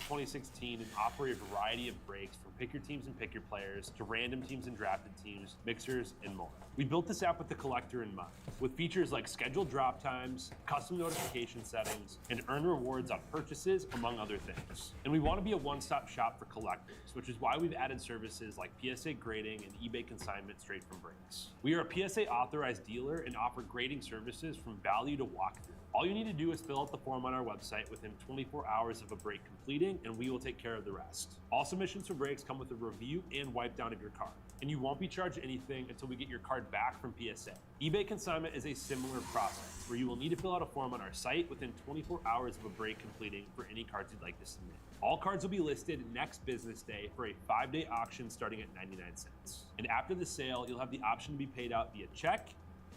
2016 and offer a variety of breaks from pick your teams and pick your players to random teams and drafted teams, mixers, and more. We built this app with the collector in mind, with features like scheduled drop times, custom notification settings, and earn rewards on purchases, among other things. And we want to be a one-stop shop for collectors, which is why we've added services like PSA grading and eBay consignment straight from breaks. We are a PSA authorized dealer and offer grading services from value to walkthrough. All you need to do is fill out the form on our website within 24 hours of a break completing, and we will take care of the rest. All submissions for breaks come with a review and wipe down of your card, and you won't be charged anything until we get your card back from PSA. eBay consignment is a similar process, where you will need to fill out a form on our site within 24 hours of a break completing for any cards you'd like to submit. All cards will be listed next business day for a 5-day auction starting at 99 cents. And after the sale, you'll have the option to be paid out via check,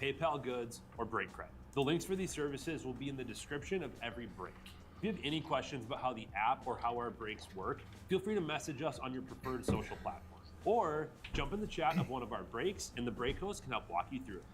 PayPal goods, or break credit. The links for these services will be in the description of every break. If you have any questions about how the app or how our breaks work, feel free to message us on your preferred social platform, or jump in the chat of one of our breaks and the break host can help walk you through it.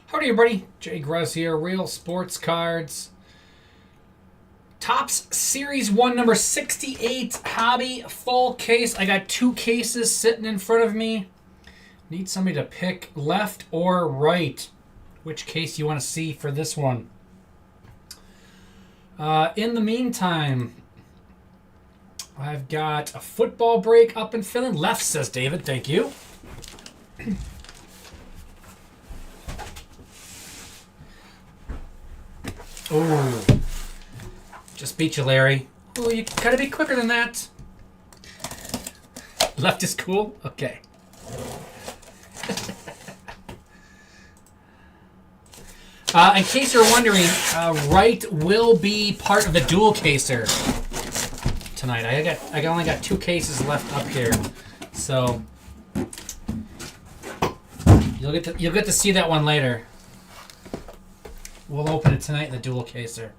Howdy everybody, Jay Gruz here, Real Sports Cards. Topps Series 1 number 68 hobby full case. I got 2 cases sitting in front of me. Need somebody to pick left or right. Which case you want to see for this one. In the meantime, I've got a football break up in Finland. Left, says David, thank you. Oh, just beat you, Larry. Oh, you gotta be quicker than that. Left is cool? Okay. In case you're wondering, right will be part of the dual caser tonight. I only got 2 cases left up here, so you'll get to see that one later. We'll open it tonight in the dual caser.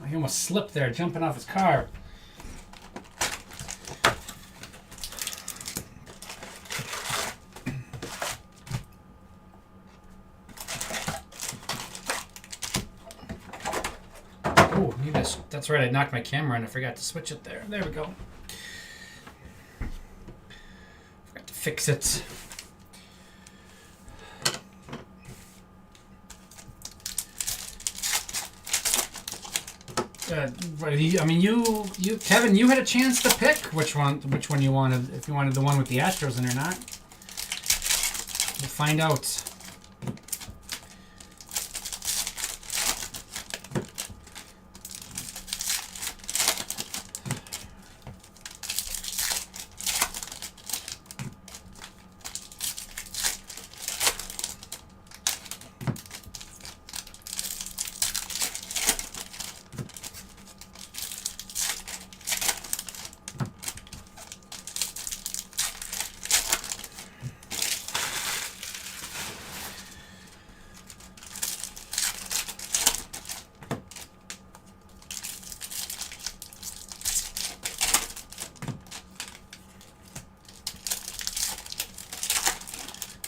Oh, he almost slipped there, jumping off his car. Oh, that's right. I knocked my camera and I forgot to switch it there. There we go. Fix it. I mean, you, Kevin, you had a chance to pick which one you wanted. If you wanted the one with the Astros in or not, we'll find out.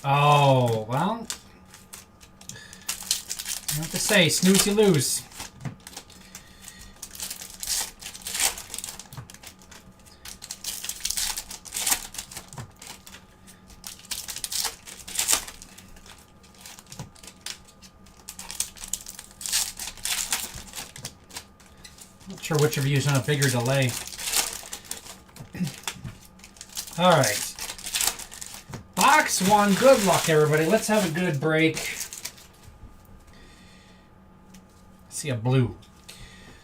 Oh, well. I have to say, snooze you lose. Not sure which of you is on a bigger delay. All right. Box 1, good luck, everybody. Let's have a good break. See a blue.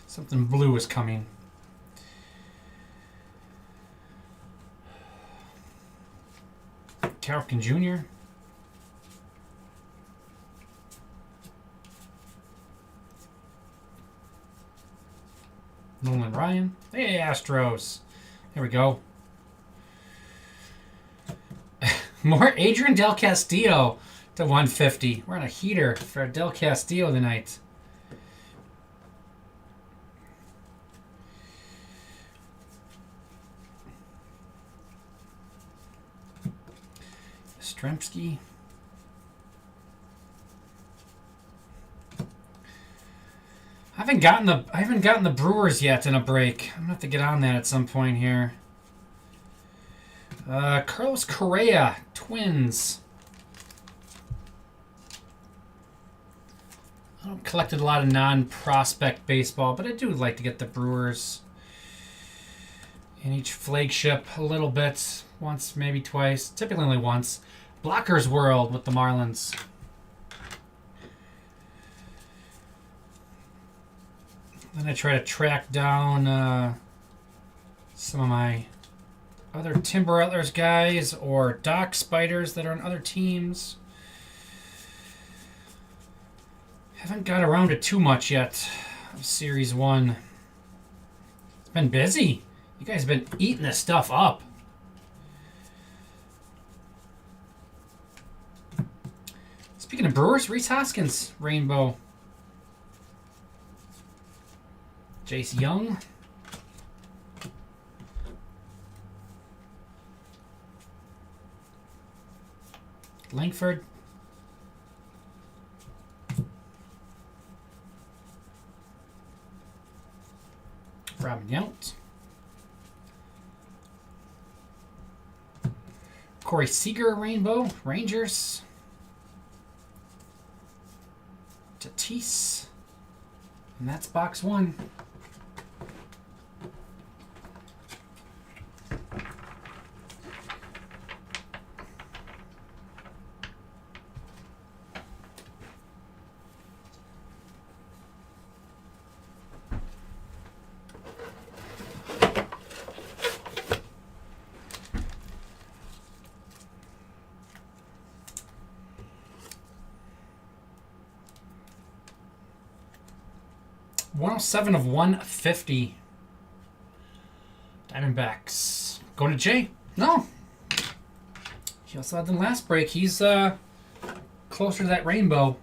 Something blue is coming. Cal Ripken Jr. Nolan Ryan. Hey, Astros. There we go. More Adrian Del Castillo to 150. We're on a heater for Del Castillo tonight. Stremski. I haven't gotten the Brewers yet in a break. I'm gonna have to get on that at some point here. Carlos Correa, Twins. I don't collected a lot of non-prospect baseball, but I do like to get the Brewers in each flagship a little bit. Once, maybe twice. Typically only once. Blockers World with the Marlins. Then I try to track down some of my other Timber Rattlers guys or Doc Spiders that are on other teams. Haven't got around to too much yet of Series 1. It's been busy. You guys have been eating this stuff up. Speaking of Brewers, Rhys Hoskins, Rainbow. Jace Young. Langford. Robin Yount. Corey Seager, Rainbow, Rangers. Tatis. And that's box 1. of 150. Diamondbacks. Going to Jay? No. He also had them last break. He's closer to that rainbow.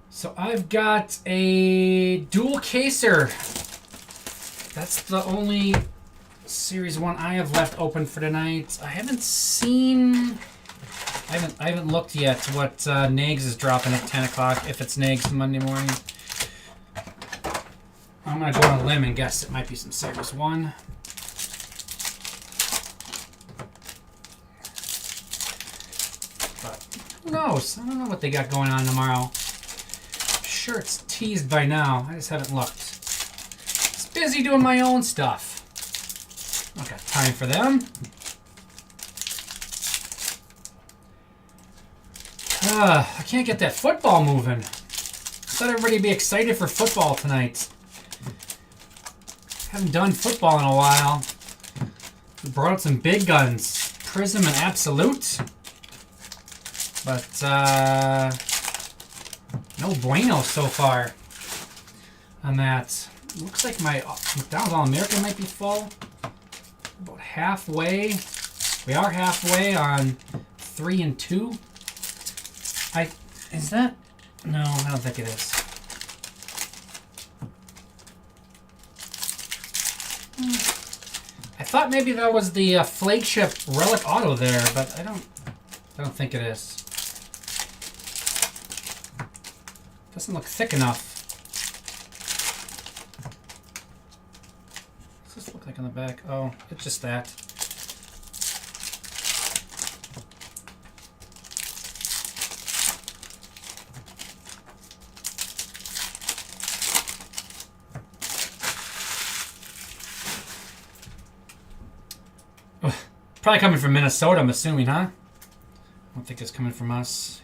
So I've got a dual caser. That's the only Series 1 I have left open for tonight. I haven't seen... I haven't looked yet what Nags is dropping at 10 o'clock, if it's Nags Monday morning. I'm going to go on a limb and guess it might be some Series 1. But who knows? I don't know what they got going on tomorrow. I'm sure it's teased by now. I just haven't looked. Just busy doing my own stuff. Okay, time for them. I can't get that football moving. I thought everybody would be excited for football tonight. Haven't done football in a while. We brought out some big guns. Prism and Absolute. But, no bueno so far on that. Looks like my McDonald's All-American might be full. About halfway. We are halfway on 3 and 2. Is that? No, I don't think it is. I thought maybe that was the flagship relic auto there, but I don't think it is. Doesn't look thick enough. What's this look like on the back? Oh, it's just that. Probably coming from Minnesota, I'm assuming, huh? I don't think it's coming from us.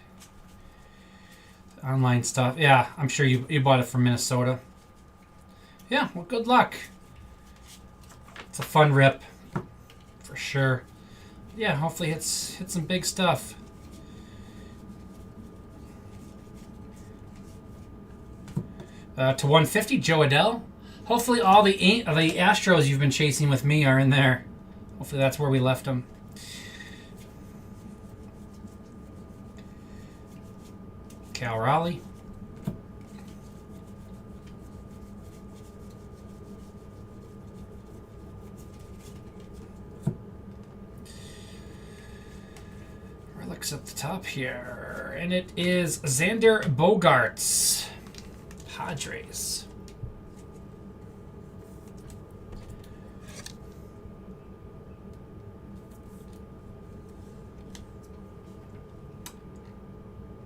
Online stuff. Yeah, I'm sure you bought it from Minnesota. Yeah, well, good luck. It's a fun rip, for sure. Yeah, hopefully hit some big stuff. To 150, Joe Adell. Hopefully all the Astros you've been chasing with me are in there. Hopefully that's where we left them. Cal Raleigh. Relics at the top here. And it is Xander Bogaerts. Padres.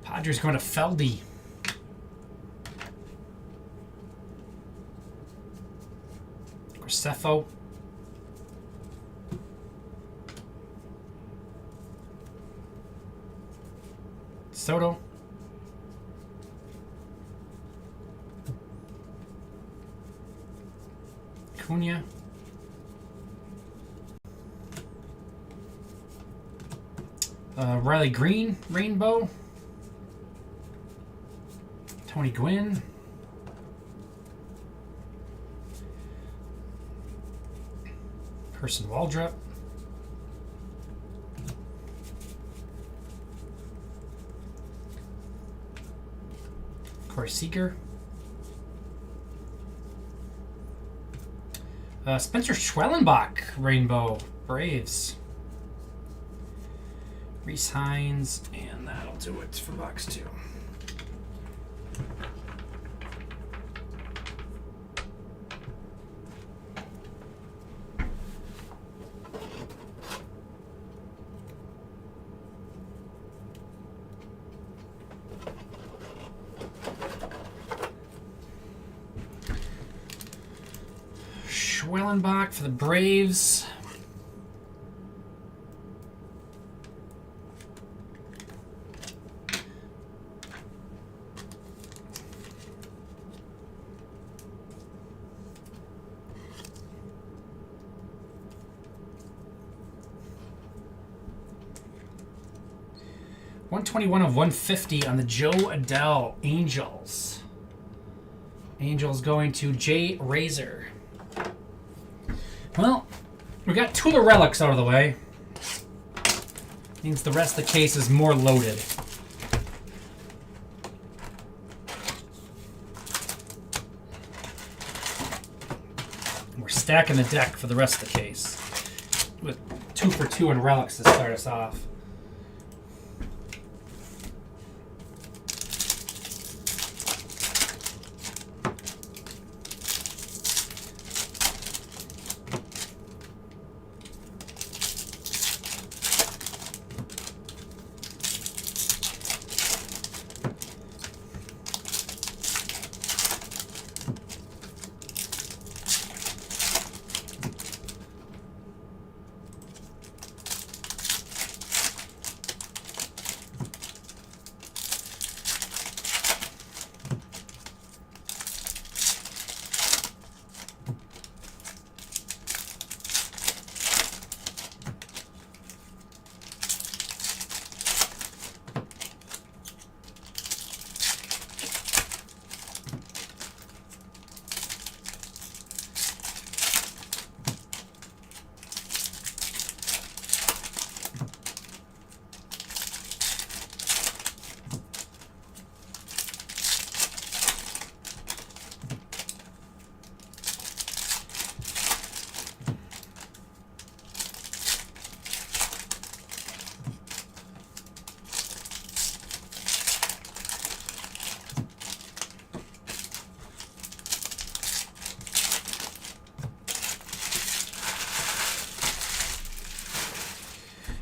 Padres going to Feldy. Graceffo. Soto. Cunha. Riley Green, Rainbow. Tony Gwynn. Person Waldrop. Corey Seager. Spencer Schwellenbach, Rainbow, Braves. Reese Hines, and that'll do it for box 2. Schwellenbach for the Braves. $121 of 150 on the Joe Adell Angels. Angels going to Jay Razor. Well, we got 2 of the relics out of the way. Means the rest of the case is more loaded. We're stacking the deck for the rest of the case. With 2 for 2 in relics to start us off.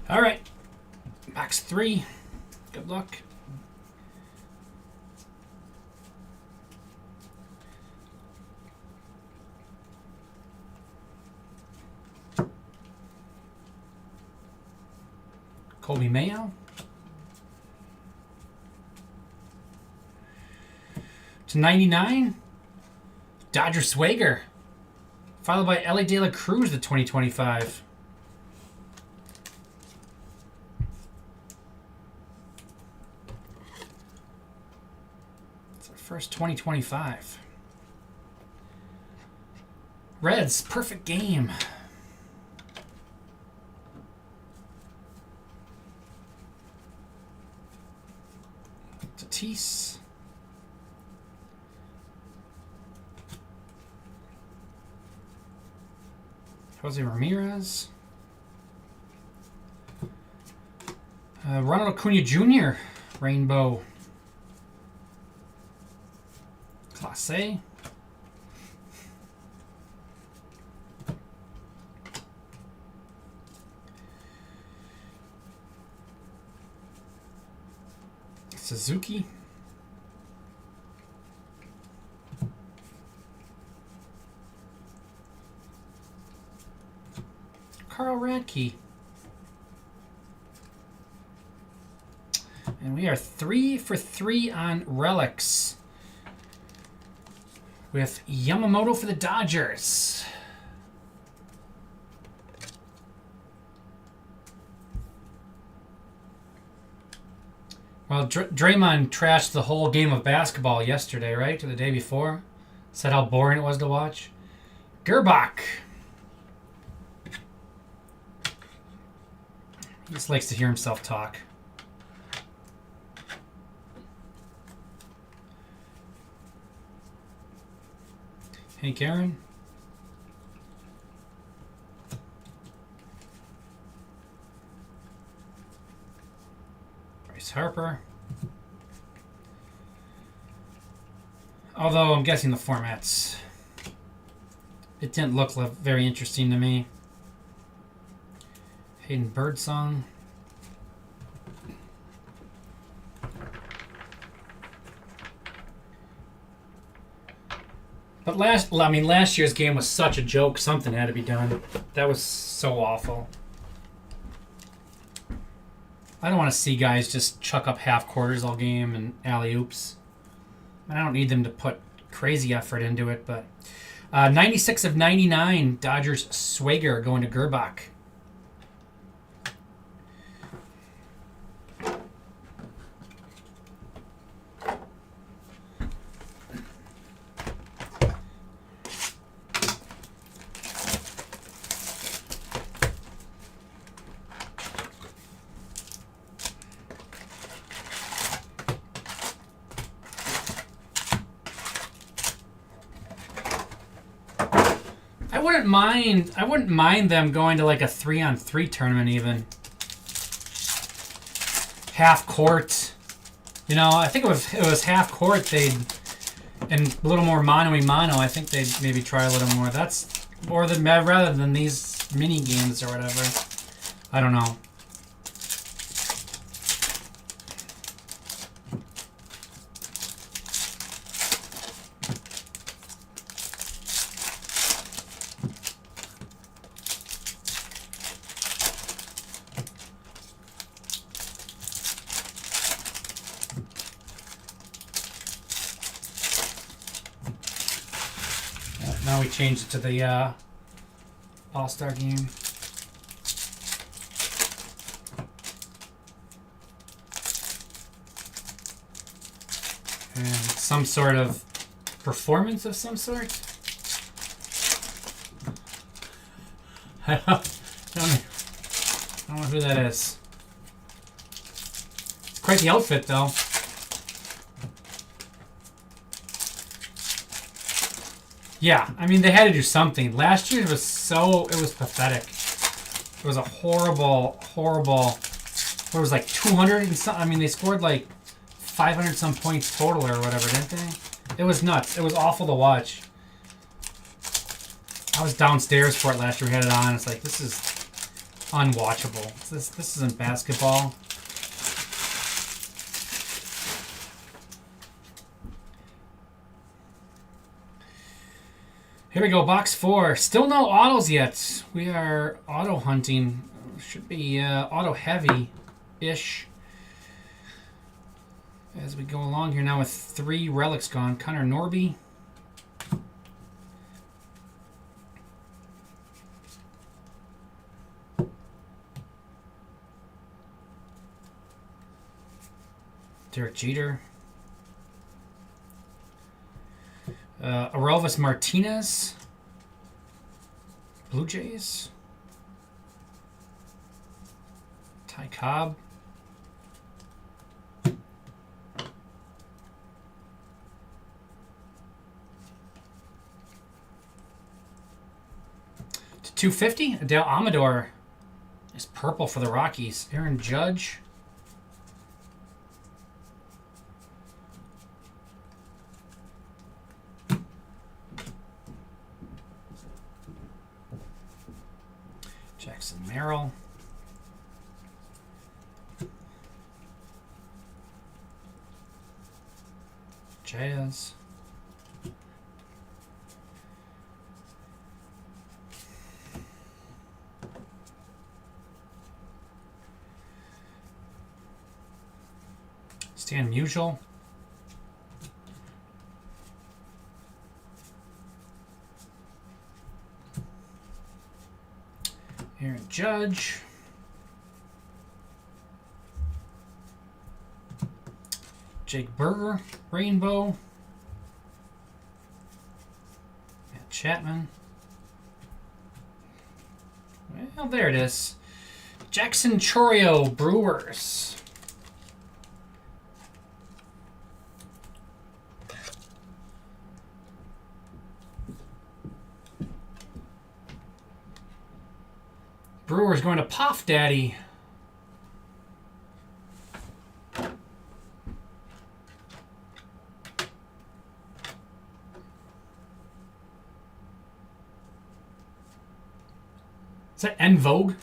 All right, box 3. Good luck. Colby Mayo. /99. Dodger Swagger. Followed by Ellie De La Cruz, the 2025. It's our first 2025. Reds, perfect game. Tatis. Jose Ramirez. Ronald Acuna Jr. Rainbow. Class A. Suzuki. Carl Radke. And we are 3 for 3 on relics. With Yamamoto for the Dodgers. Well, Draymond trashed the whole game of basketball yesterday, right? Or the day before. Said how boring it was to watch. Gerbach. He just likes to hear himself talk. Hank Aaron. Bryce Harper. Although I'm guessing the formats, it didn't look very interesting to me. Hayden Birdsong. But last year's game was such a joke. Something had to be done. That was so awful. I don't want to see guys just chuck up half quarters all game and alley-oops. I don't need them to put crazy effort into it, but 96 of 99, Dodgers Swagger going to Gerbach. I wouldn't mind them going to like a 3-on-3 tournament even. Half court. You know, I think if it was half court, and a little more mano-y-mano, I think they'd maybe try a little more. Rather than these mini games or whatever. I don't know. Now we changed it to the All-Star game. And some sort of performance of some sort. I don't know who that is. It's quite the outfit, though. Yeah, I mean, they had to do something. Last year it was pathetic. It was a horrible, what was like 200 and something? I mean, they scored like 500 some points total or whatever, didn't they? It was nuts. It was awful to watch. I was downstairs for it last year. We had it on. It's like, this is unwatchable. This isn't basketball. Here we go, box 4. Still no autos yet. We are auto hunting. Should be auto heavy-ish. As we go along here now with 3 relics gone. Connor Norby. Derek Jeter. Aroldis Martinez. Blue Jays. Ty Cobb. To 250, Adele Amador is purple for the Rockies. Aaron Judge. Jackson Merrill. Jazz. Stan Musial. Aaron Judge. Jake Berger, Rainbow. Matt Chapman. Well, there it is. Jackson Chourio, Brewers. Brewers going to Puff Daddy. Is that En Vogue?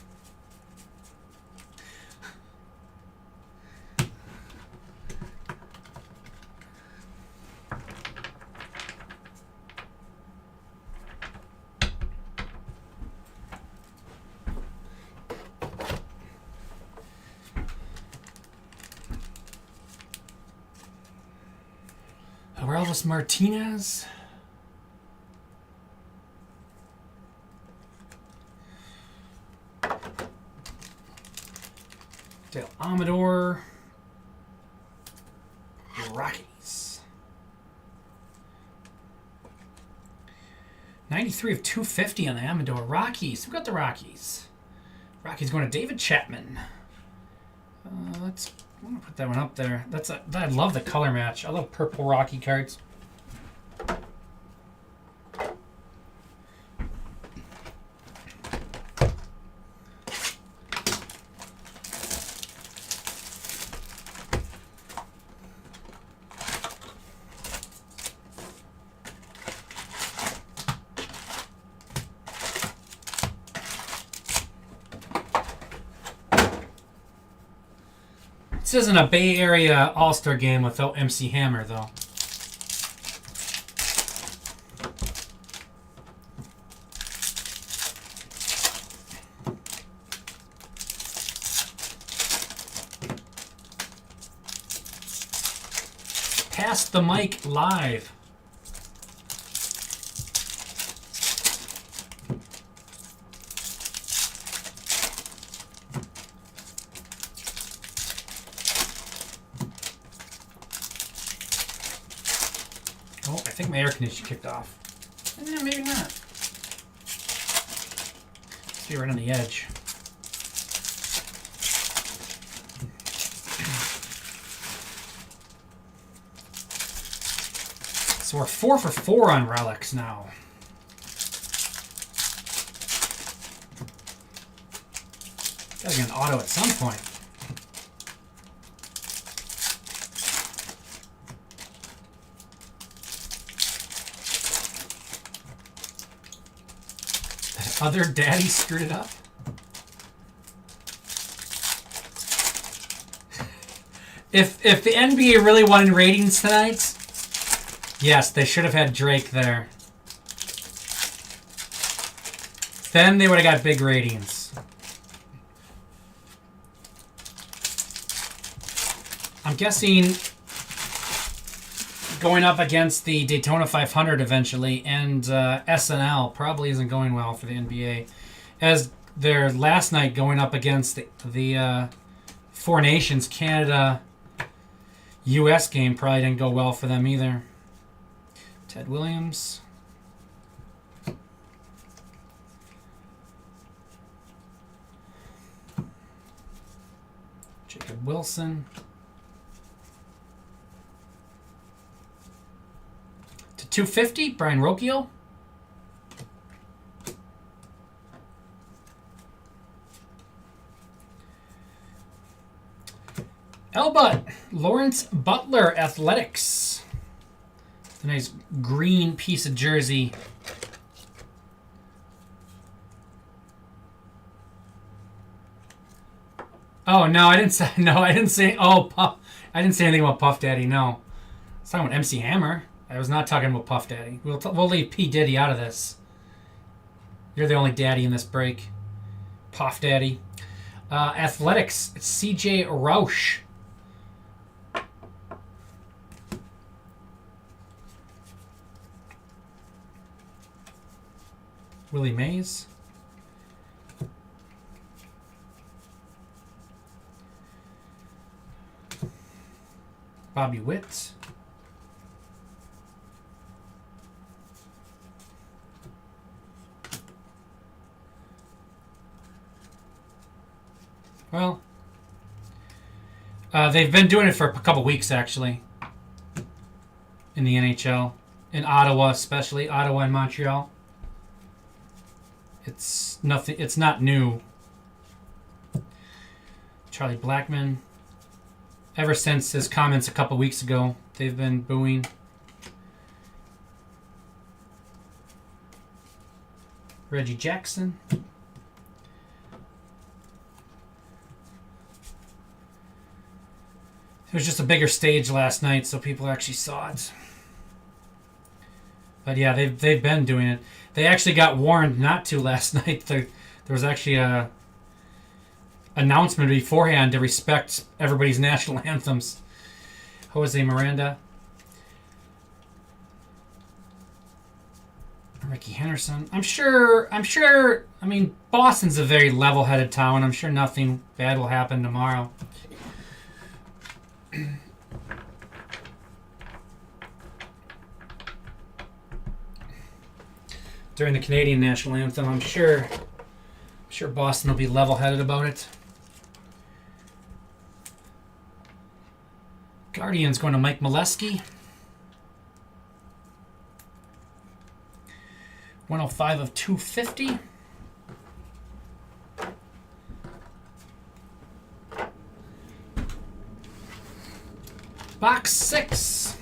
Aroldis Martinez. Dale Amador. Rockies. 93 of 250 on the Amador. Rockies. Who got the Rockies? Rockies going to David Chapman. I'm gonna put that one up there. I love the color match. I love purple Rocky cards. This isn't a Bay Area All-Star game without MC Hammer, though. Pass the Mic live. I think my air conditioner kicked off. Maybe not. Let's be right on the edge. So we're 4 for 4 on relics now. Gotta get an auto at some point. Other daddy screwed it up. If the NBA really wanted ratings tonight, yes, they should have had Drake there. Then they would have got big ratings. I'm guessing going up against the Daytona 500 eventually, and SNL probably isn't going well for the NBA, as their last night going up against the Four Nations, Canada, U.S. game probably didn't go well for them either. Ted Williams. Jacob Wilson. To 250, Brian Rocchio. Elbut, Lawrence Butler, Athletics. It's a nice green piece of jersey. Oh no, I didn't say no. I didn't say. Oh, Puff. I didn't say anything about Puff Daddy. No, I was talking about MC Hammer. I was not talking about Puff Daddy. We'll leave P Diddy out of this. You're the only daddy in this break. Puff Daddy. Athletics. It's CJ Roush. Willie Mays. Bobby Witt. Well, they've been doing it for a couple weeks actually. In the NHL, in Ottawa especially, Ottawa and Montreal. It's nothing. It's not new. Charlie Blackmon. Ever since his comments a couple weeks ago, they've been booing. Reggie Jackson. It was just a bigger stage last night, so people actually saw it. But yeah, they've been doing it. They actually got warned not to last night. There was actually a announcement beforehand to respect everybody's national anthems. Jose Miranda. Ricky Henderson. I'm sure, I mean, Boston's a very level-headed town. I'm sure nothing bad will happen tomorrow. During the Canadian national anthem, I'm sure Boston will be level-headed about it. Guardians going to Mike Molesky. 105 of 250. Box 6.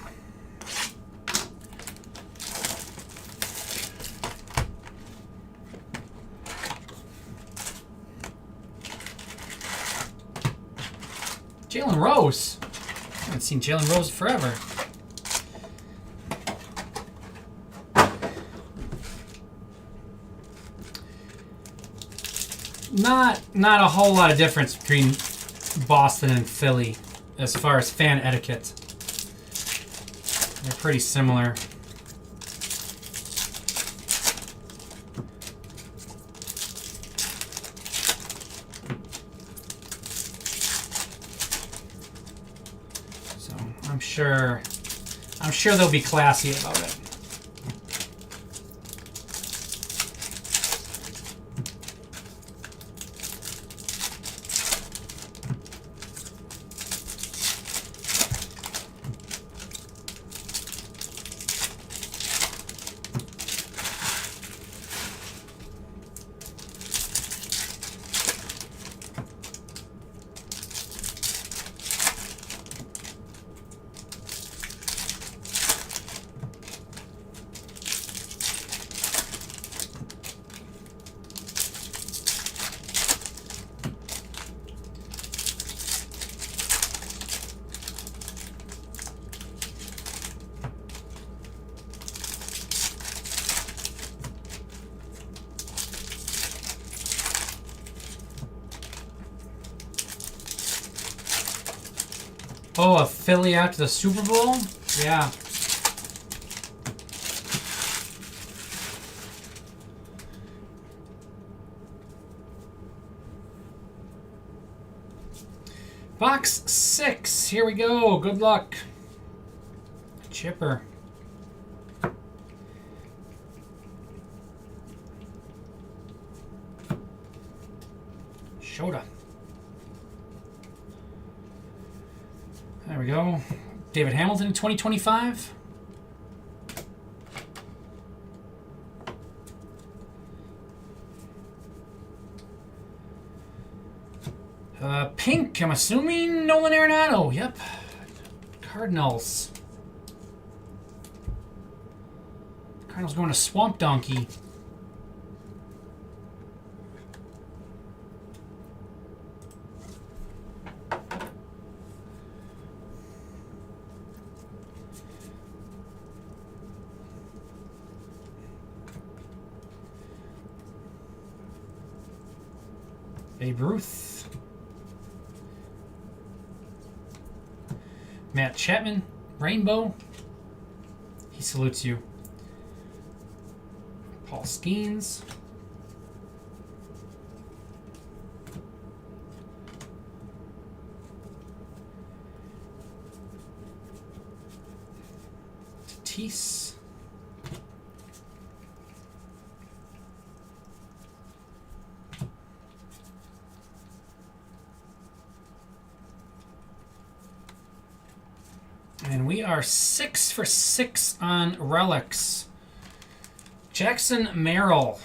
Jalen Rose. I haven't seen Jalen Rose forever. Not a whole lot of difference between Boston and Philly as far as fan etiquette. They're pretty similar. So I'm sure they'll be classy about it. Oh, a Philly out to the Super Bowl? Yeah. Box 6. Here we go. Good luck. Chipper. Shota. There we go. David Hamilton in 2025. Pink, I'm assuming Nolan Arenado. Yep. Cardinals. Cardinals going to Swamp Donkey. Babe Ruth. Matt Chapman, Rainbow. He salutes you. Paul Skeens. Tatis. And we are 6 for 6 on relics. Jackson Merrill.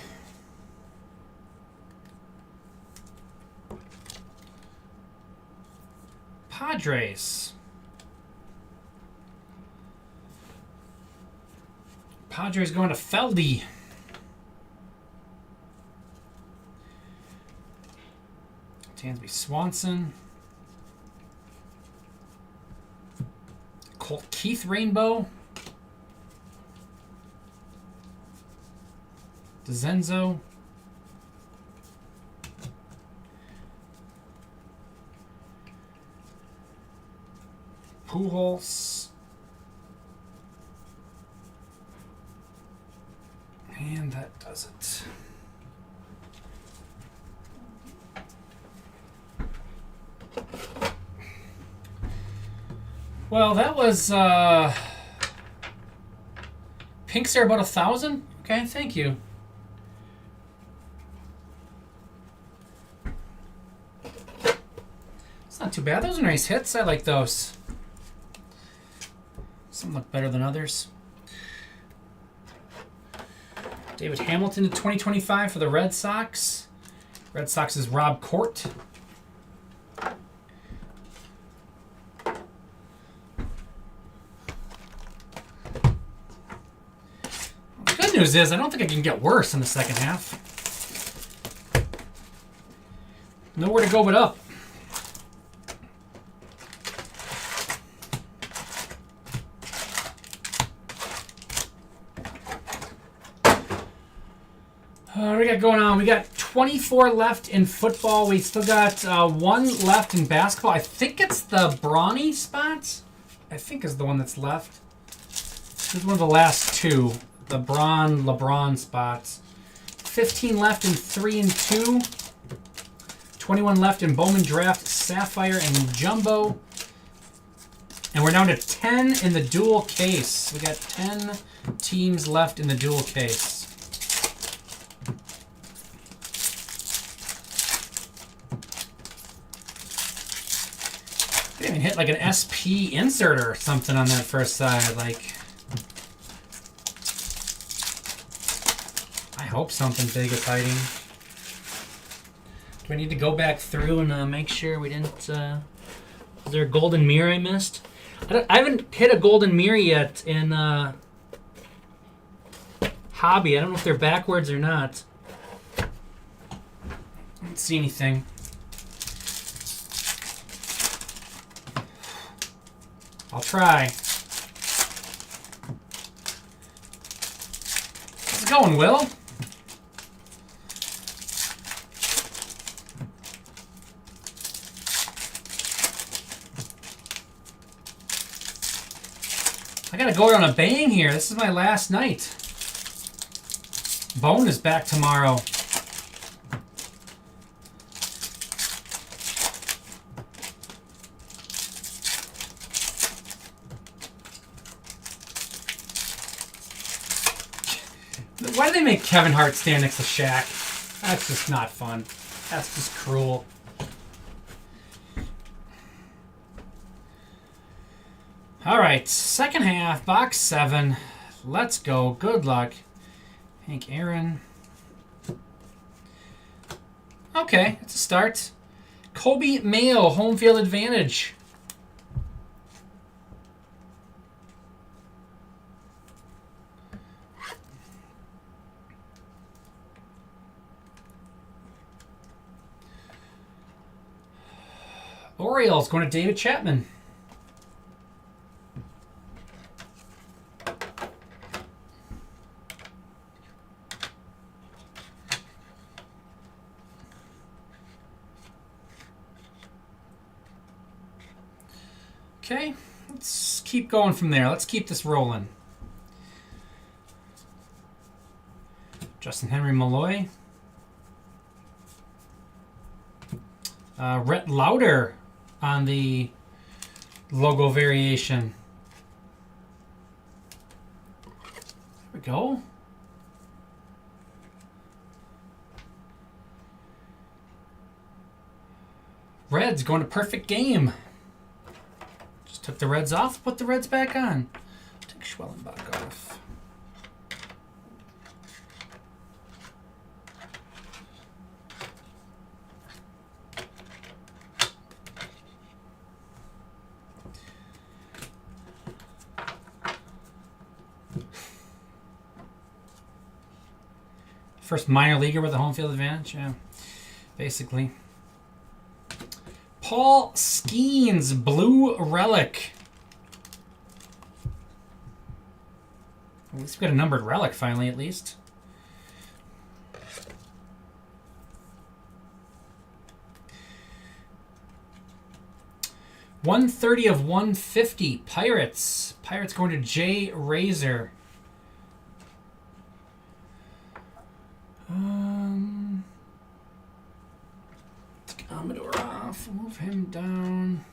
Padres. Padres going to Feldy. Tansby Swanson. Colt Keith Rainbow. DeZenzo. Pujols. And that does it. Well, that was pinks are about 1,000. Okay, thank you. It's not too bad. Those are nice hits. I like those. Some look better than others. David Hamilton to 2025 for the Red Sox. Red Sox is Rob Court. The good news is I don't think it can get worse in the second half. Nowhere to go but up. What do we got going on? We got 24 left in football. We still got 1 left in basketball. I think it's the Brawny spot. I think is the one that's left. This is one of the last 2. The LeBron spots. 15 left in 3 and 2. 21 left in Bowman Draft, Sapphire, and Jumbo. And we're down to 10 in the dual case. We got 10 teams left in the dual case. They even hit like an SP insert or something on that first side. Like, I hope something big is hiding. Do I need to go back through and make sure we didn't... is there a golden mirror I missed? I haven't hit a golden mirror yet in Hobby. I don't know if they're backwards or not. I don't see anything. I'll try. How's it going, Will? I gotta go out on a bang here. This is my last night. Bone is back tomorrow. Why do they make Kevin Hart stand next to Shaq? That's just not fun. That's just cruel. All right, second half, box 7. Let's go. Good luck. Hank Aaron. Okay, it's a start. Kobe Mayo, home field advantage. Orioles going to David Chapman. Okay, let's keep going from there. Let's keep this rolling. Justin Henry Malloy. Rhett Lauder on the logo variation. There we go. Reds going to perfect game. Just took the Reds off, put the Reds back on. Take Schwellenbach off. First minor leaguer with a home field advantage, yeah, basically. Paul Skeens, Blue Relic. At least we got a numbered relic finally, at least. $130 of $150. Pirates. Pirates going to Jay Razor. Take Amador off. Move him down.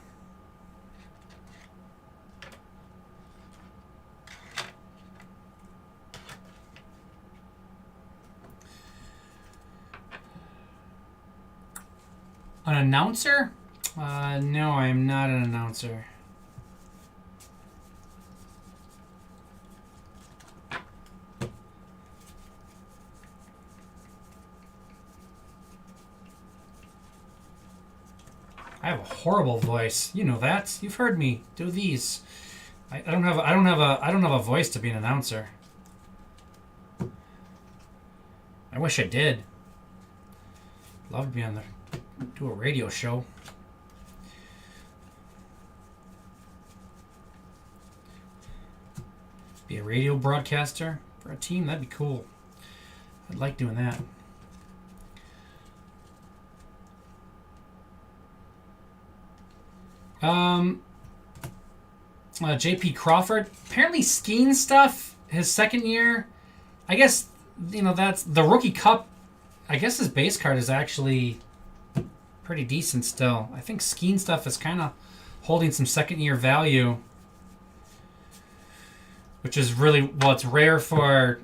An announcer? No, I am not an announcer. I have a horrible voice. You know that. You've heard me do these. I don't have a voice to be an announcer. I wish I did. Love to be on do a radio show. Be a radio broadcaster for a team. That'd be cool. I'd like doing that. J.P. Crawford. Apparently skiing stuff, his second year. I guess, you know, that's the Rookie Cup. I guess his base card is actually pretty decent still. I think skiing stuff is kind of holding some second year value, which is really, well, it's rare for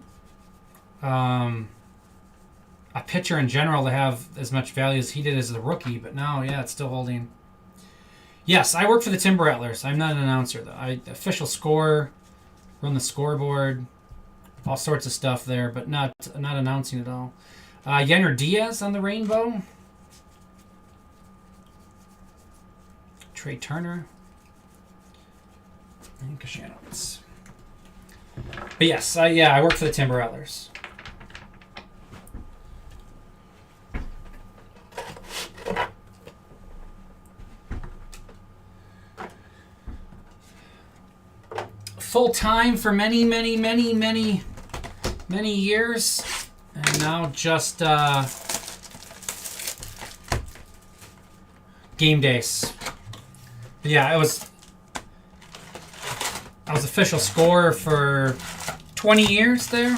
a pitcher in general to have as much value as he did as the rookie, but now, yeah, it's still holding. Yes, I work for the Timber Rattlers. I'm not an announcer, though. I official score, run the scoreboard, all sorts of stuff there, but not announcing at all. Yenner Diaz on the rainbow. Trey Turner. And Kashanovitz. But yes, I work for the Timber Rattlers. Full time for many years, and now just game days. But yeah, I was official scorer for 20 years there.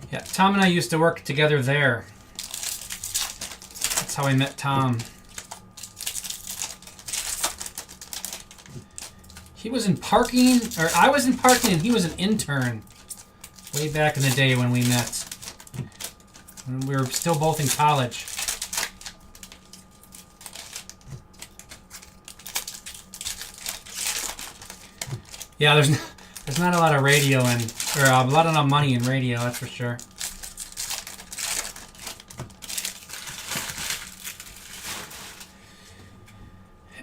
Yeah, Tom and I used to work together there. how I met Tom. He was in parking, or I was in parking, and he was an intern. Way back in the day when we met. When we were still both in college. Yeah, there's not a lot of radio or a lot of money in radio, that's for sure.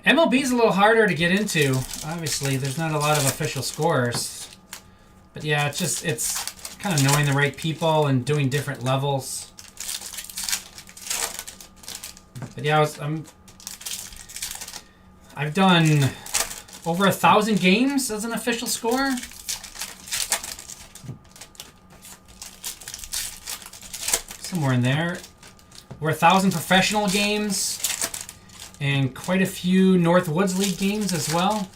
MLB's a little harder to get into. Obviously, there's not a lot of official scores. But yeah, it's kind of knowing the right people and doing different levels. But yeah, I've done over 1,000 games as an official scorer. Somewhere in there. Over 1,000 professional games. And quite a few Northwoods League games as well.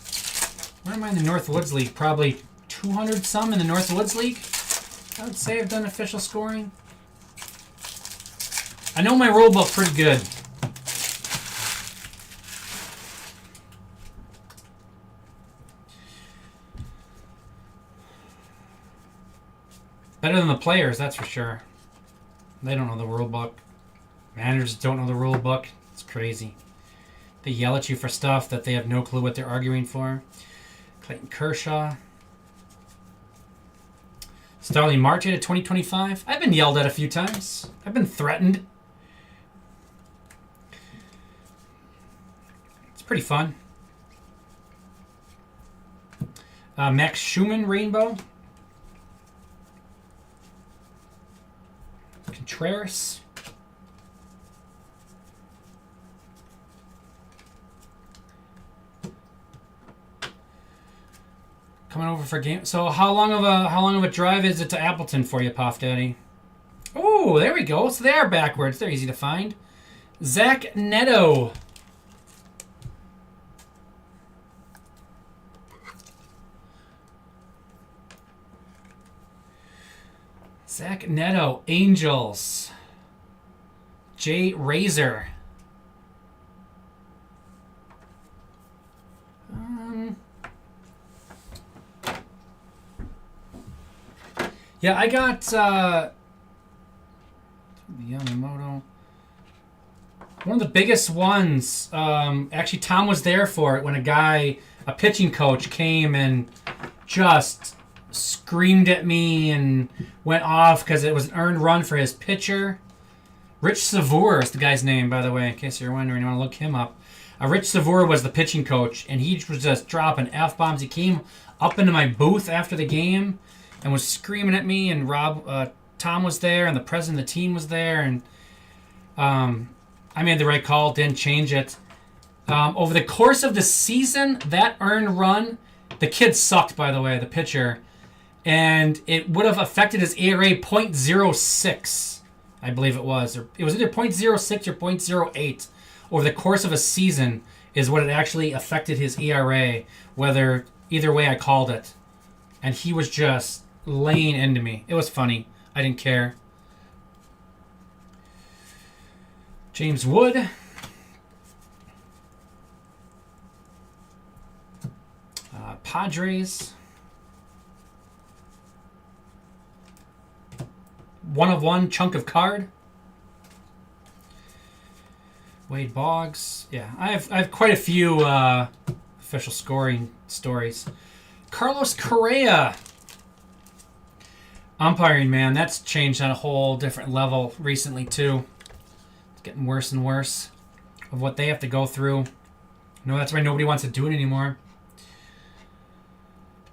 Where am I in the Northwoods League? Probably 200 some in the Northwoods League. I would say I've done official scoring. I know my rule book pretty good. Better than the players, that's for sure. They don't know the rule book. Managers don't know the rule book. It's crazy. They yell at you for stuff that they have no clue what they're arguing for. Clayton Kershaw. Starling Marte to 2025. I've been yelled at a few times. I've been threatened. It's pretty fun. Max Schumann Rainbow. Contreras. Coming over for game. So how long of a drive is it to Appleton for you, Puff Daddy? Oh, there we go. So they are backwards. They're easy to find. Zach Neto. Zach Neto, Angels. Jay Razor. Yeah, I got Yamamoto. One of the biggest ones. Actually, Tom was there for it when a pitching coach, came and just screamed at me and went off because it was an earned run for his pitcher. Rich Savour is the guy's name, by the way, in case you're wondering. You want to look him up. Rich Savour was the pitching coach, and he was just dropping F-bombs. He came up into my booth after the game and was screaming at me, and Tom was there, and the president of the team was there, and I made the right call, didn't change it. Over the course of the season, that earned run, the kid sucked, by the way, the pitcher, and it would have affected his ERA .06, I believe it was. It was either .06 or .08. Over the course of a season is what it actually affected his ERA, either way I called it. And he was just laying into me. It was funny. I didn't care. James Wood. Padres. 1/1 chunk of card. Wade Boggs. Yeah, I have quite a few official scoring stories. Carlos Correa. Umpiring, man, that's changed on a whole different level recently, too. It's getting worse and worse of what they have to go through. No, that's why nobody wants to do it anymore.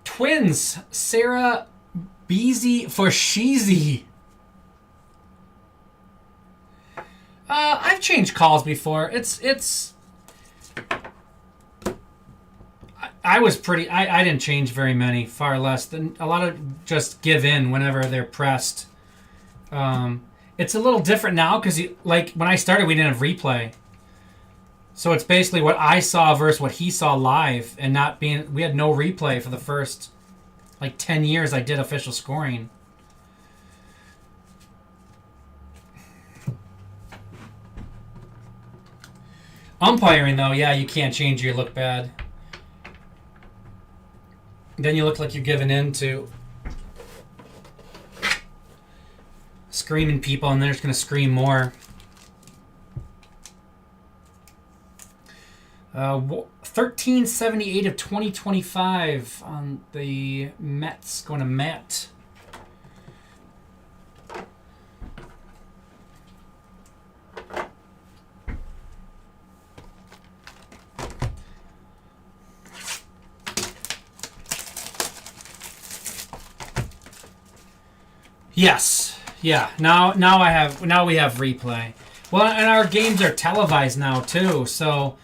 Twins. Sarah Beasy for Sheezy. I've changed calls before. I was pretty... I didn't change very many, far less than... A lot of just give in whenever they're pressed. It's a little different now, because like when I started, we didn't have replay. So it's basically what I saw versus what he saw live, and not being... We had no replay for the first, 10 years I did official scoring. Umpiring, though, yeah, you can't change your look bad. Then you look like you're giving in to screaming people, and they're just going to scream more. 1378 of 2025 on the Mets. Going to Matt. Yes. Yeah. Now we have replay. Well, and our games are televised now too. So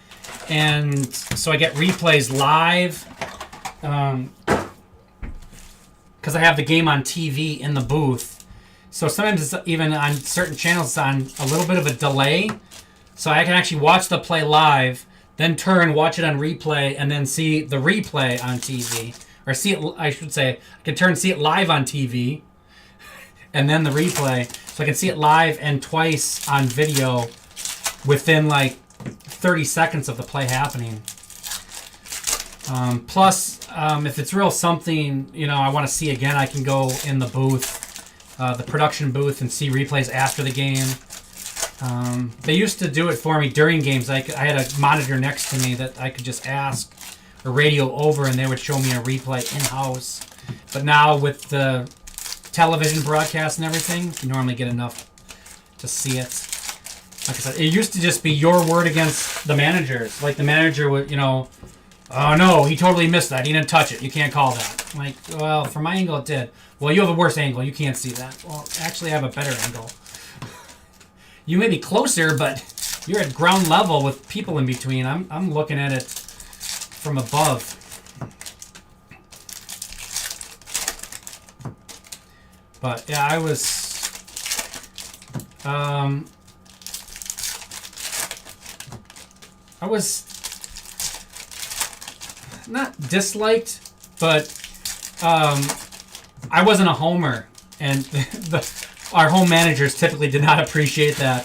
I get replays live. Because I have the game on TV in the booth. So sometimes it's even on certain channels it's on a little bit of a delay. So I can actually watch the play live, then watch it on replay, and then see the replay on TV. Or see it, I should say, I can see it live on TV, and then the replay. So I can see it live and twice on video within like 30 seconds of the play happening. Plus, if it's real something, I want to see again, I can go in the booth, the production booth, and see replays after the game. They used to do it for me during games. I had a monitor next to me that I could just ask or radio over, and they would show me a replay in-house. But now with the television broadcast and everything, you normally get enough to see it. Like I said, it used to just be your word against the manager's. Like the manager would, oh no, he totally missed that. He didn't touch it. You can't call that. I'm like, well, from my angle it did. Well, you have a worse angle. You can't see that. Well, actually I have a better angle. You may be closer, but you're at ground level with people in between. I'm looking at it from above. But yeah, I was not disliked, but I wasn't a homer, and our home managers typically did not appreciate that,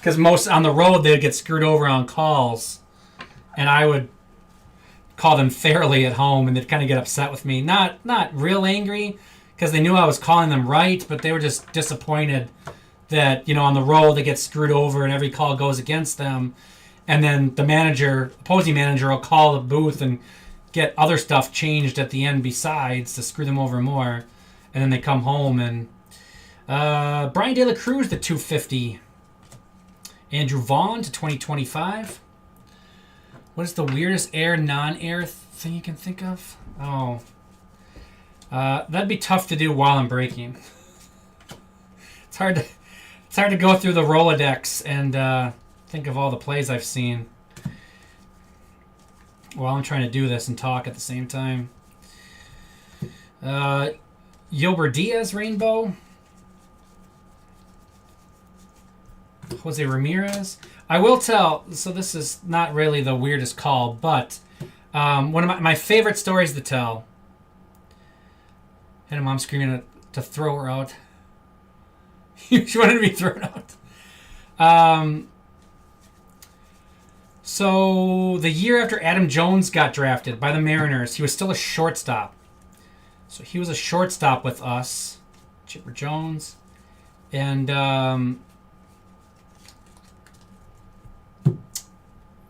because most on the road they'd get screwed over on calls, and I would call them fairly at home, and they'd kind of get upset with me. Not real angry, because they knew I was calling them right, but they were just disappointed that on the road they get screwed over and every call goes against them. And then the opposing manager will call the booth and get other stuff changed at the end besides to screw them over more. And then they come home and Brian De La Cruz to 250. Andrew Vaughn to 2025. What is the weirdest air, non-air thing you can think of? Oh. That'd be tough to do while I'm breaking. It's hard to go through the Rolodex and think of all the plays I've seen while I'm trying to do this and talk at the same time. Yolber Diaz Rainbow. Jose Ramirez. I will tell, so this is not really the weirdest call, but one of my favorite stories to tell. And Mom screaming to throw her out. She wanted to be thrown out. So the year after Adam Jones got drafted by the Mariners, he was still a shortstop. So he was a shortstop with us, Chipper Jones, and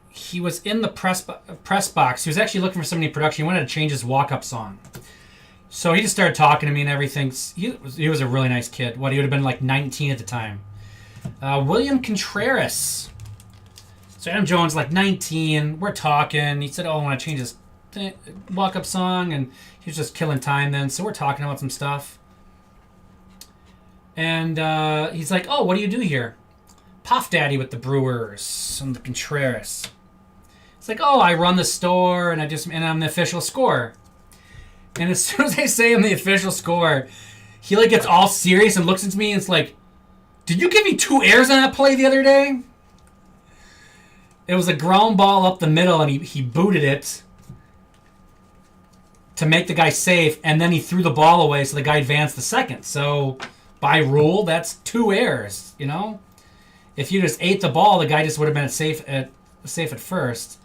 he was in the press box. He was actually looking for somebody in production. He wanted to change his walk-up song. So he just started talking to me and everything. He was a really nice kid. He would have been like 19 at the time. William Contreras. So Adam Jones, like 19, we're talking. He said, I want to change his walk-up song, and he was just killing time then. So we're talking about some stuff. And he's like, what do you do here? Puff Daddy with the Brewers and the Contreras. It's like, I run the store, and I'm the official scorer. And as soon as I say I'm the official scorer, he gets all serious and looks at me and it's like, did you give me 2 errors on that play the other day? It was a ground ball up the middle, and he booted it to make the guy safe, and then he threw the ball away so the guy advanced the second. So by rule, that's 2 errors, It if you just ate the ball, the guy just would have been safe at first.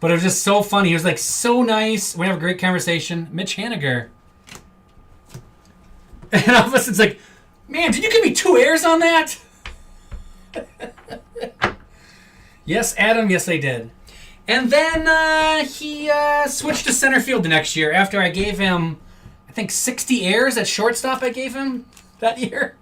But it was just so funny. He was like so nice. We have a great conversation. Mitch Haniger. And all of a sudden it's like, man, did you give me 2 airs on that? Yes, Adam. Yes, I did. And then he switched to center field the next year after I gave him, I think, 60 airs at shortstop I gave him that year.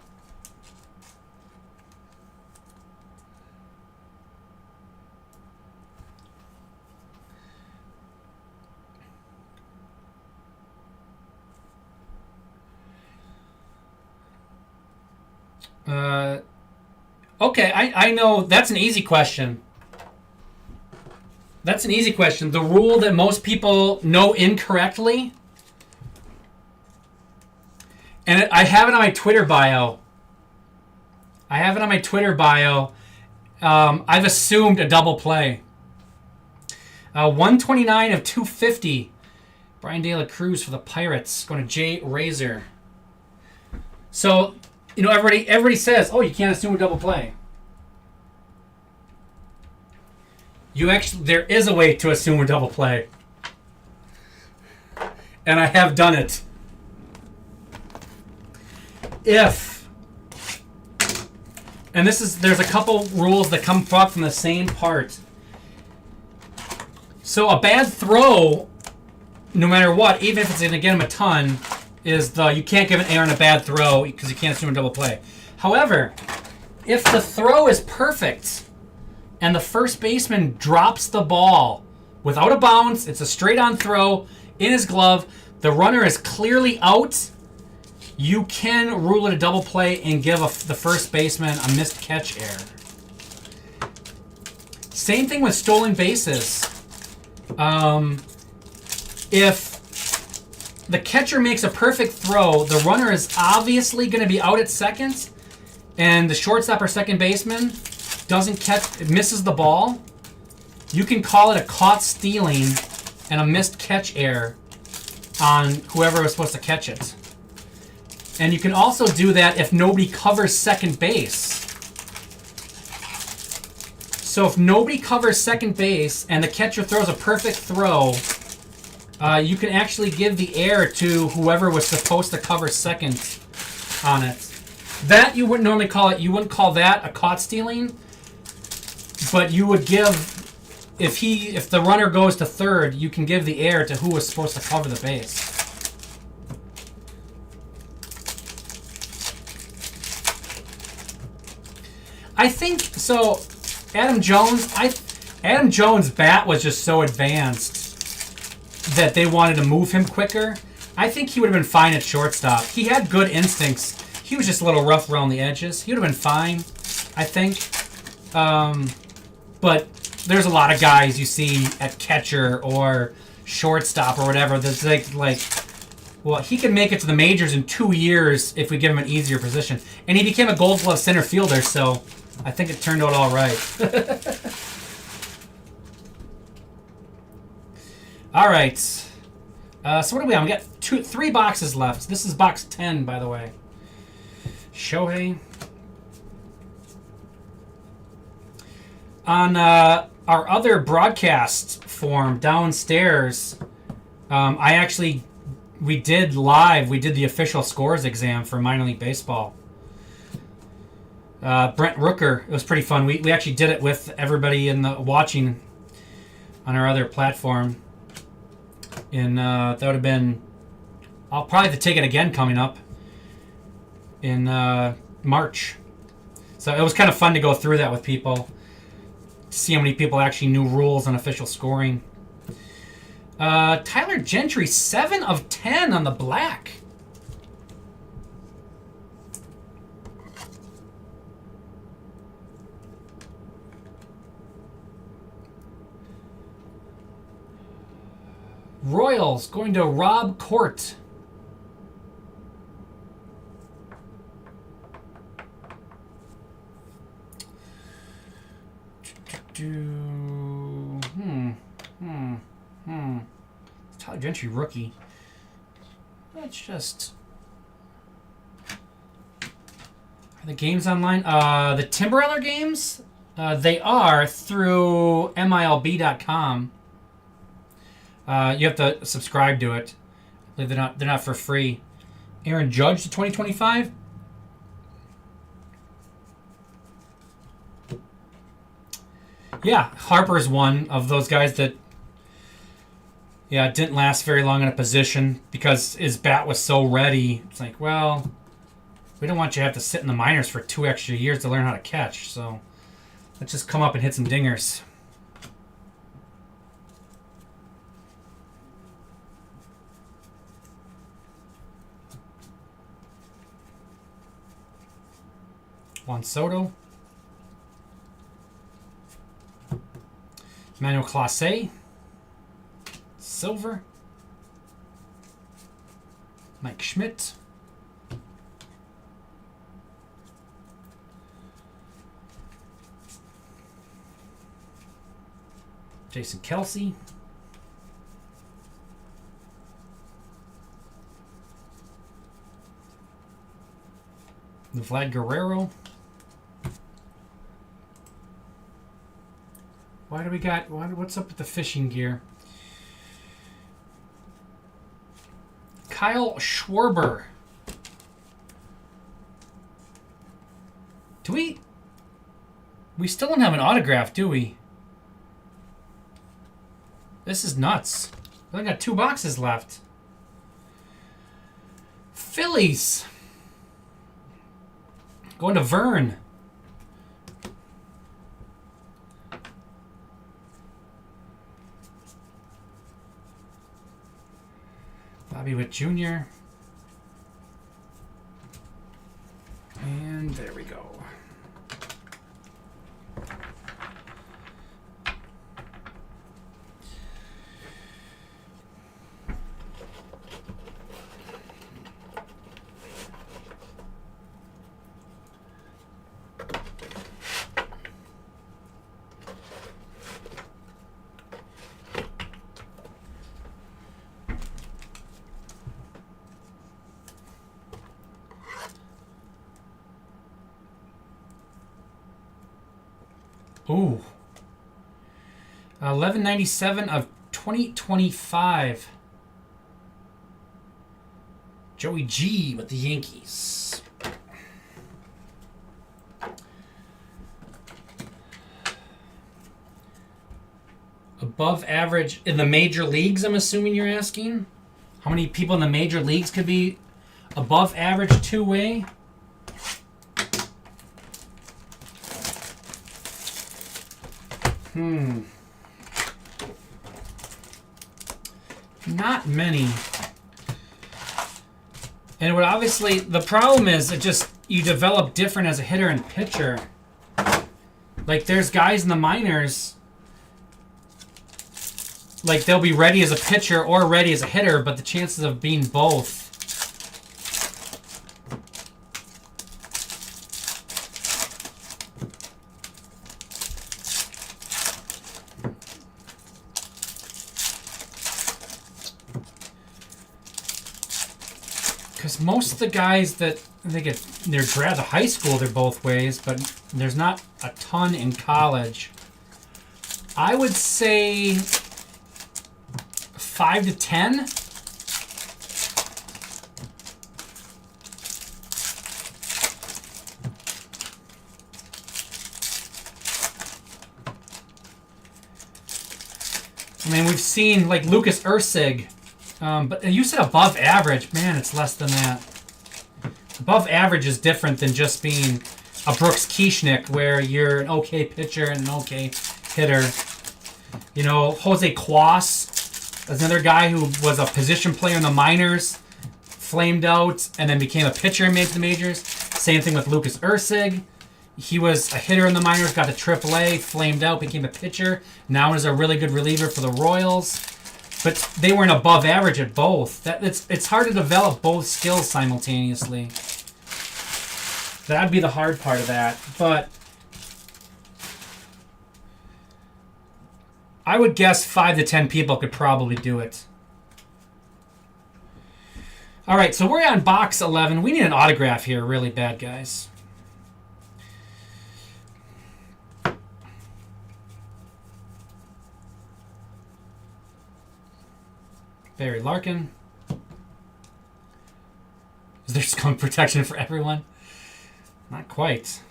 Okay, I know that's an easy question. That's an easy question. The rule that most people know incorrectly, and I have it on my Twitter bio. I've assumed a double play. 129 of 250. Brian De La Cruz for the Pirates. Going to Jay Razor. So, everybody says, oh, you can't assume a double play. There is a way to assume a double play. And I have done it. There's a couple rules that come from the same part. So a bad throw, no matter what, even if it's going to get him a ton, is you can't give an error on a bad throw because you can't assume a double play. However, if the throw is perfect and the first baseman drops the ball without a bounce, it's a straight-on throw in his glove, the runner is clearly out, you can rule it a double play and give the first baseman a missed catch error. Same thing with stolen bases. If the catcher makes a perfect throw, the runner is obviously going to be out at second, and the shortstop or second baseman misses the ball, you can call it a caught stealing and a missed catch error on whoever was supposed to catch it. And you can also do that if nobody covers second base. So if nobody covers second base and the catcher throws a perfect throw, you can actually give the error to whoever was supposed to cover second on it. That you wouldn't normally call it. You wouldn't call that a caught stealing, but you would give, if the runner goes to third, you can give the error to who was supposed to cover the base. I think so. Adam Jones' bat was just so advanced that they wanted to move him quicker. I think he would have been fine at shortstop. He had good instincts. He was just a little rough around the edges. He would have been fine, I think. But there's a lot of guys you see at catcher or shortstop or whatever that's like, well, he can make it to the majors in 2 years if we give him an easier position. And he became a Gold Glove center fielder, so I think it turned out all right. All right. So what do we have? We got 3 boxes left. This is box 10, by the way. Shohei. On our other broadcast form downstairs, we did the official scores exam for minor league baseball. Brent Rooker, it was pretty fun. We actually did it with everybody watching on our other platform. And that would have been, I'll probably have to take it again coming up in March. So it was kind of fun to go through that with people, see how many people actually knew rules on official scoring. Tyler Gentry, 7 of 10 on the black. Royals going to Rob Court. Tyler Gentry rookie. Let's just. I The games online. The Timberella games. They are through MILB.com. You have to subscribe to it. I believe they're not for free. Aaron Judge to 2025. Yeah, Harper's one of those guys that didn't last very long in a position because his bat was so ready. It's like, well, we don't want you to have to sit in the minors for 2 extra years to learn how to catch. So let's just come up and hit some dingers. Juan Soto. Manuel Clase. Silver. Mike Schmidt. Jason Kelsey. Vlad Guerrero. Why do we got... What's up with the fishing gear? Kyle Schwarber. Do we... We still don't have an autograph, do we? This is nuts. We only got 2 boxes left. Phillies. Going to Vern. Bobby Witt Jr. And there we go. Ooh. 1197 of 2025. Joey G with the Yankees. Above average in the major leagues, I'm assuming you're asking? How many people in the major leagues could be above average two-way? Not many. And what obviously the problem is it just you develop different as a hitter and pitcher. Like there's guys in the minors like they'll be ready as a pitcher or ready as a hitter, but the chances of being both because most of the guys that they get they're drafted high school, they're both ways, but there's not a ton in college. I would say 5 to 10. I mean, we've seen like Lucas Ursig. But you said above average. Man, it's less than that. Above average is different than just being a Brooks Kieschnick, where you're an okay pitcher and an okay hitter. You know, Jose Cuas, another guy who was a position player in the minors, flamed out, and then became a pitcher and made the majors. Same thing with Lucas Ursig. He was a hitter in the minors, got to AAA, flamed out, became a pitcher. Now is a really good reliever for the Royals. But they weren't above average at both. It's hard to develop both skills simultaneously. That'd be the hard part of that. But I would guess 5 to 10 people could probably do it. All right, so we're on box 11. We need an autograph here really bad, guys. Barry Larkin. Is there skunk protection for everyone? Not quite.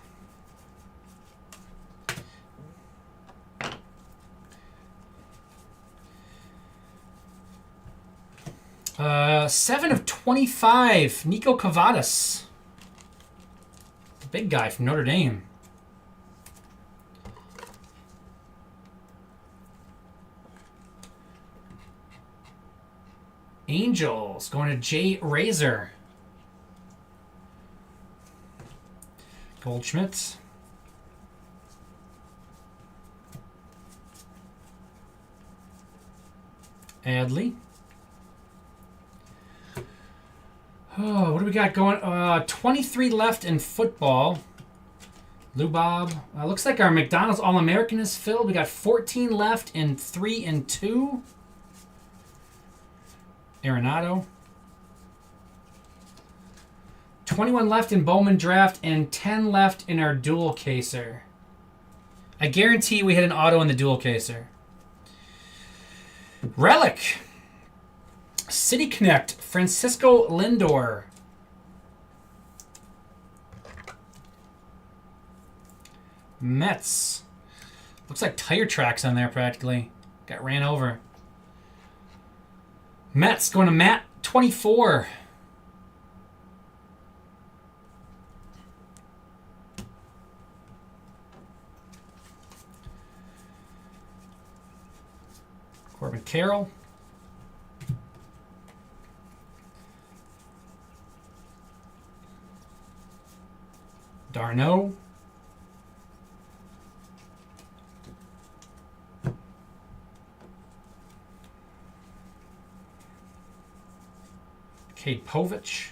Uh, 7 of 25. Nico Cavadas. The big guy from Notre Dame. Angels going to Jay Razor. Goldschmidt. Adley. Oh, what do we got going? 23 left in football. Lubob. Looks like our McDonald's All-American is filled. We got 14 left in 3 and 2. Arenado. 21 left in Bowman Draft and 10 left in our Dual Caser. I guarantee we hit an auto in the Dual Caser. Relic. City Connect. Francisco Lindor. Mets. Looks like tire tracks on there practically. Got ran over. Mets going to Matt 24. Corbin Carroll. Darno. Cade Povich.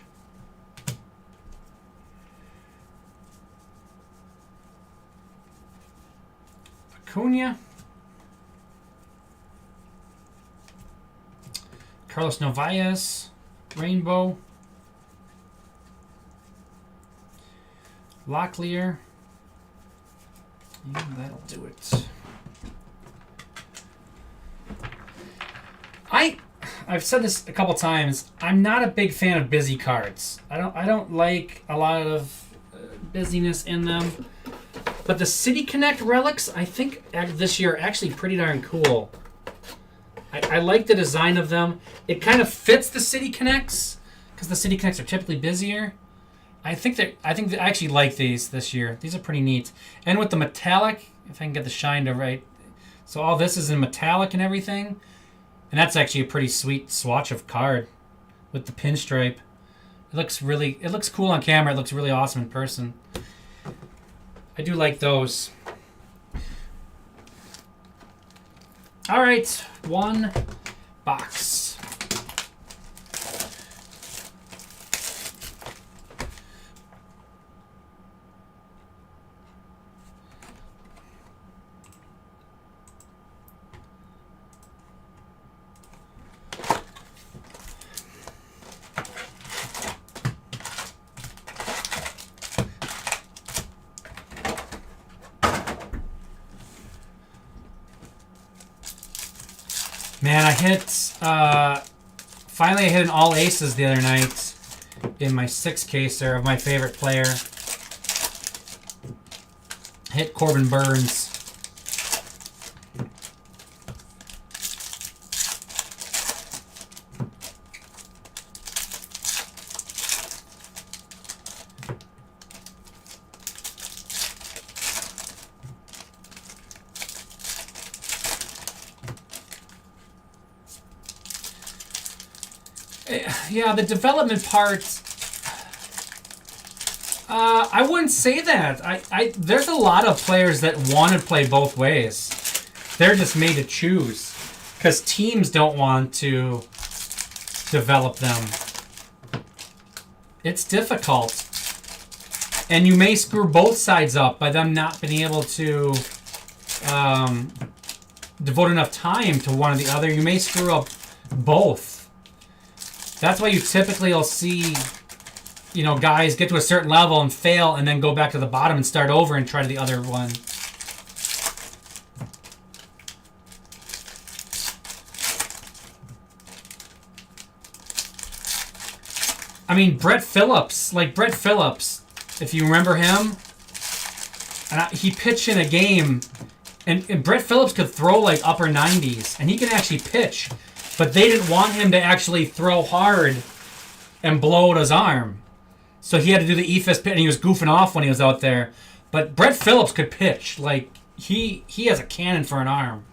Acuna. Carlos Novaes. Rainbow. Locklear. And that'll do it. I've said this a couple times. I'm not a big fan of busy cards. I don't like a lot of busyness in them. But the City Connect relics, I think this year are actually pretty darn cool. I like the design of them. It kind of fits the City Connects because the City Connects are typically busier. I think that I actually like these this year. These are pretty neat. And with the metallic, if I can get the shine to right. So all this is in metallic and everything. And that's actually a pretty sweet swatch of card with the pinstripe. It looks cool on camera. It looks really awesome in person. I do like those. All right, one box. Man, finally I hit an all aces the other night in my 6-caser of my favorite player. Hit Corbin Burns. Yeah, the development part. I wouldn't say that. There's a lot of players that want to play both ways. They're just made to choose because teams don't want to develop them. It's difficult, and you may screw both sides up by them not being able to devote enough time to one or the other. You may screw up both. That's why you typically will see, guys get to a certain level and fail and then go back to the bottom and start over and try the other one. I mean, Brett Phillips. Like, Brett Phillips, if you remember him, he pitched in a game, and Brett Phillips could throw like upper 90s, and he can actually pitch, but they didn't want him to actually throw hard and blow out his arm. So he had to do the eephus pitch, and he was goofing off when he was out there. But Brett Phillips could pitch. Like, he has a cannon for an arm.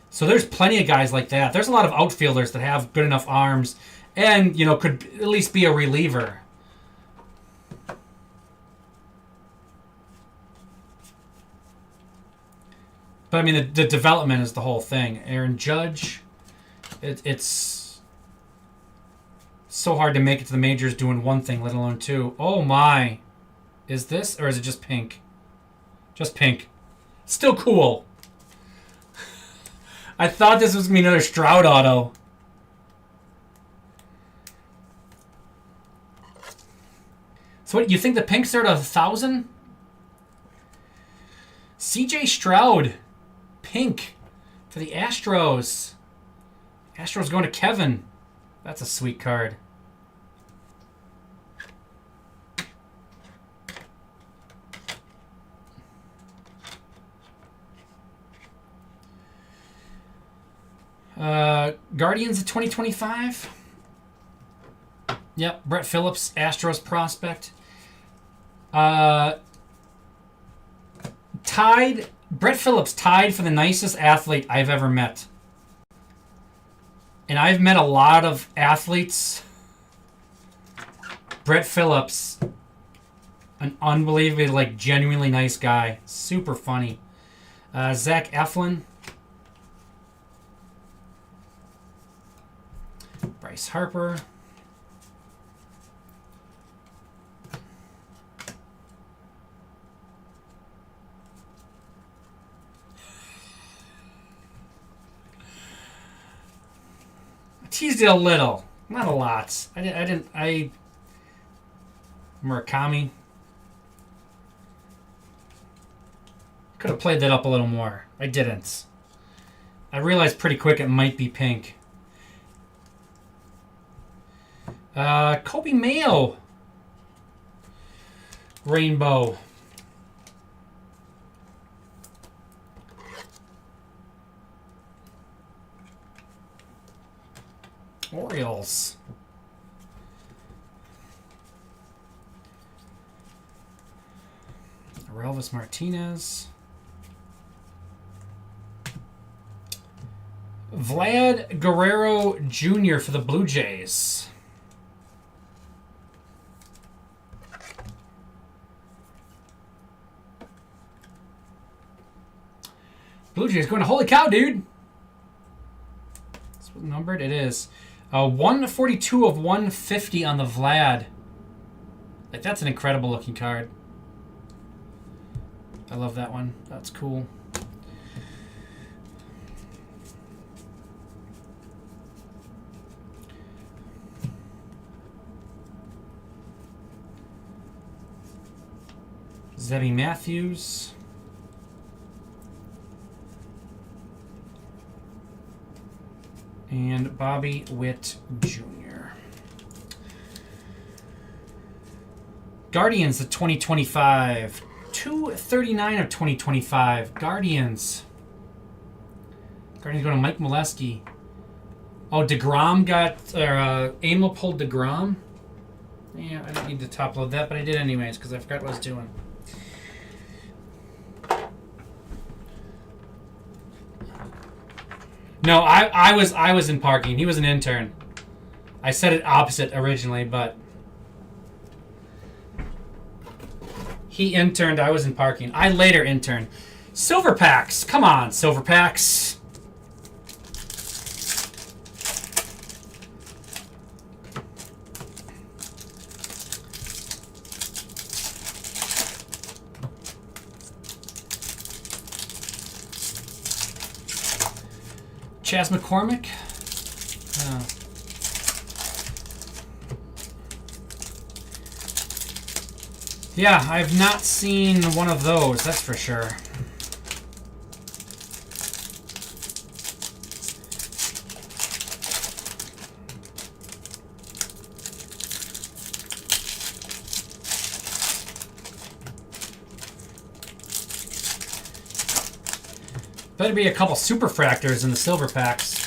So there's plenty of guys like that. There's a lot of outfielders that have good enough arms and, you know, could at least be a reliever. But, I mean, the development is the whole thing. Aaron Judge, it's so hard to make it to the majors doing one thing, let alone two. Oh, my. Is this, or is it just pink? Just pink. Still cool. I thought this was going to be another Stroud auto. So what, you think the pinks are at 1,000? CJ Stroud. Pink. For the Astros. Astros going to Kevin. That's a sweet card. Guardians of 2025. Yep, Brett Phillips, Astros prospect. Brett Phillips tied for the nicest athlete I've ever met. And I've met a lot of athletes. Brett Phillips, an unbelievably, like, genuinely nice guy. Super funny. Zach Eflin. Bryce Harper. I teased it a little. Not a lot. Murakami. Could have played that up a little more. I didn't. I realized pretty quick it might be pink. Kobe Mayo. Rainbow. Orioles. Relvis Martinez. Vlad Guerrero Jr. for the Blue Jays. Blue Jays going to, holy cow, dude. That's what numbered it is. 142 of 150 on the Vlad. Like, that's an incredible looking card. I love that one. That's cool. Zebby Matthews. And Bobby Witt Jr. Guardians of 2025. 239 of 2025. Guardians. Guardians going to Mike Molesky. Oh, DeGrom got... Emil pulled DeGrom. Yeah, I don't need to top load that, but I did anyways because I forgot what I was doing. No, I was in parking. He was an intern. I said it opposite originally, but he interned. I was in parking. I later interned. Silver Packs. Come on, Silver Packs. Chas McCormick. Yeah, I have not seen one of those, that's for sure. Better be a couple superfractors in the silver packs.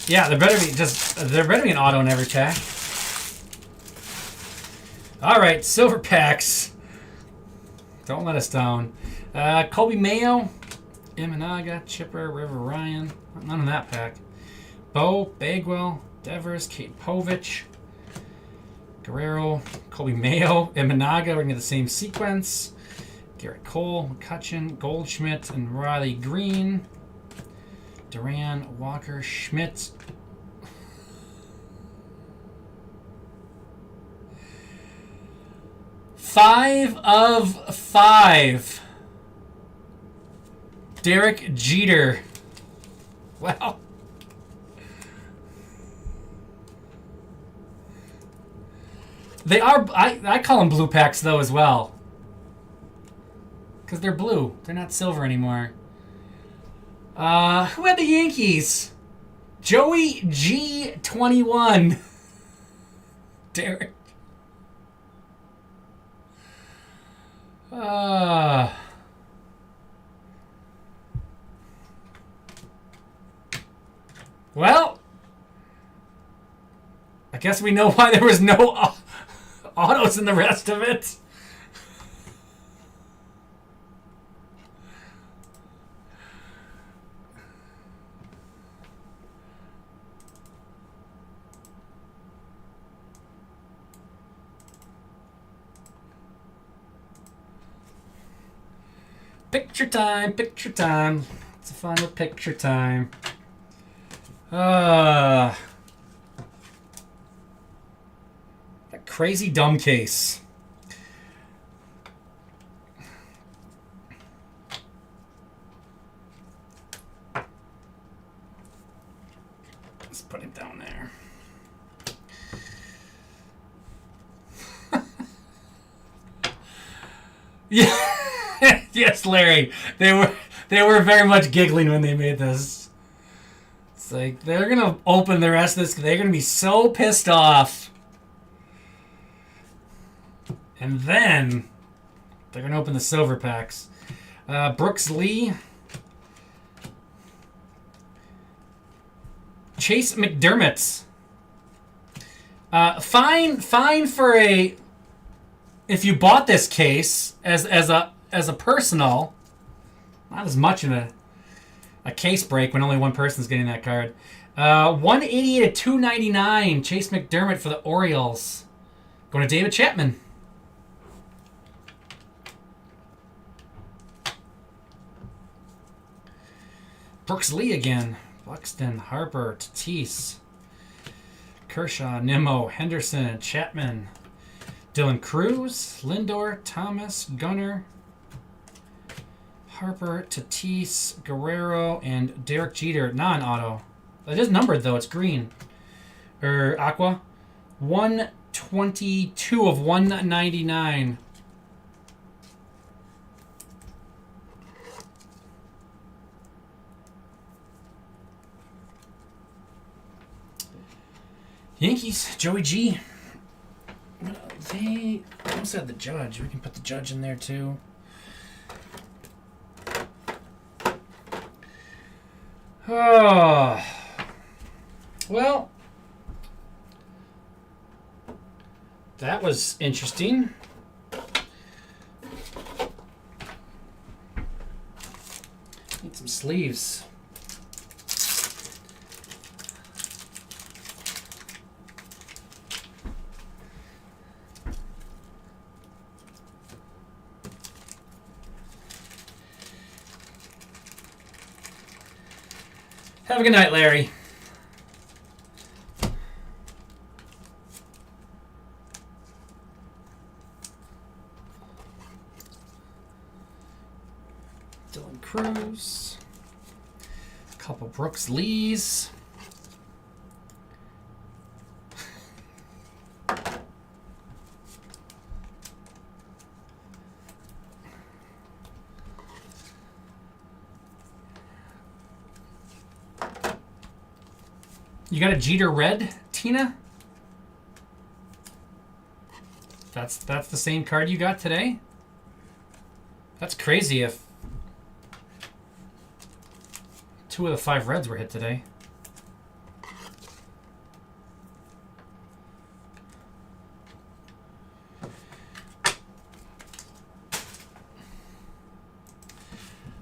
Yeah, there better be an auto in every pack. All right, silver packs. Don't let us down. Kobe Mayo, Imanaga, Chipper, River Ryan. None in that pack. Bo, Bagwell, Devers, Kate Povich, Guerrero, Kobe Mayo, Imanaga. We're going to get the same sequence. Garrett Cole, McCutcheon, Goldschmidt, and Riley Green. Duran, Walker, Schmidt. Five of 5. Derek Jeter. Wow. They are, I call them blue packs though as well. Because they're blue. They're not silver anymore. Who had the Yankees? Joey G21. Derek. Well, I guess we know why there was no autos in the rest of it. Picture time, picture time. It's fun with picture time. That crazy dumb case. Let's put it down there. Yeah. Yes, Larry. They were very much giggling when they made this. It's like they're gonna open the rest of this. They're gonna be so pissed off, and then they're gonna open the silver packs. Brooks Lee, Chase McDermott. Fine for a. If you bought this case as a personal, not as much of a case break when only one person's getting that card. 188 to 299. Chase McDermott for the Orioles. Going to David Chapman. Brooks Lee again. Buxton, Harper, Tatis, Kershaw, Nimmo, Henderson, Chapman, Dylan Cruz, Lindor, Thomas, Gunnar, Harper, Tatis, Guerrero, and Derek Jeter. Non-auto. It is numbered, though. It's green. Or aqua. 122 of 199. Yankees, Joey G. They almost had the Judge. We can put the Judge in there, too. Oh. Well, that was interesting. Need some sleeves. Have a good night, Larry. Dylan Cruz. A couple Brooks Lees. You got a Jeter red, Tina? That's the same card you got today? That's crazy if 2 of the 5 reds were hit today.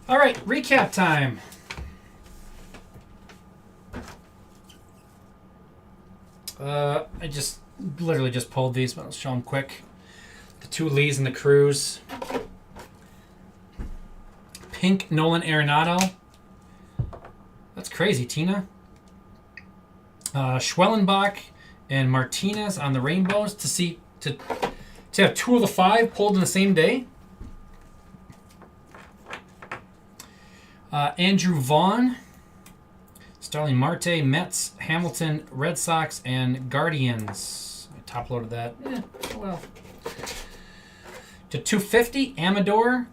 All right, recap time. I just literally just pulled these, but I'll show them quick. The 2 Lees and the Cruz. Pink Nolan Arenado. That's crazy, Tina. Schwellenbach and Martinez on the rainbows to have 2 of the 5 pulled in the same day. Andrew Vaughn, Starling Marte, Mets, Hamilton, Red Sox, and Guardians. I top loaded that. Well. To 250, Amador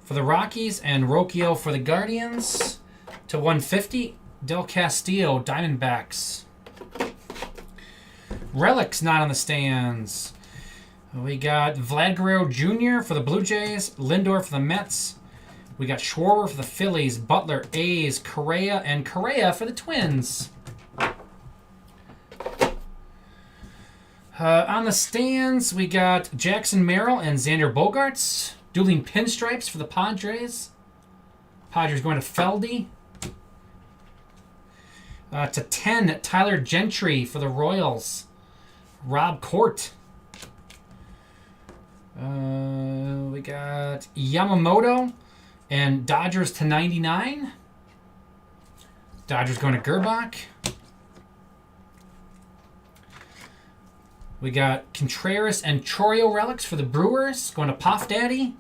for the Rockies and Rocchio for the Guardians. To 150, Del Castillo, Diamondbacks. Relics not on the stands. We got Vlad Guerrero Jr. for the Blue Jays, Lindor for the Mets. We got Schwarber for the Phillies, Butler, A's, Correa, and Correa for the Twins. On the stands, we got Jackson Merrill and Xander Bogaerts. Dueling pinstripes for the Padres. Padres going to Feldy. To 10, Tyler Gentry for the Royals. Rob Court. We got Yamamoto and Dodgers to 99. Dodgers going to Gerbach. We got Contreras and Chorio relics for the Brewers going to Puff Daddy.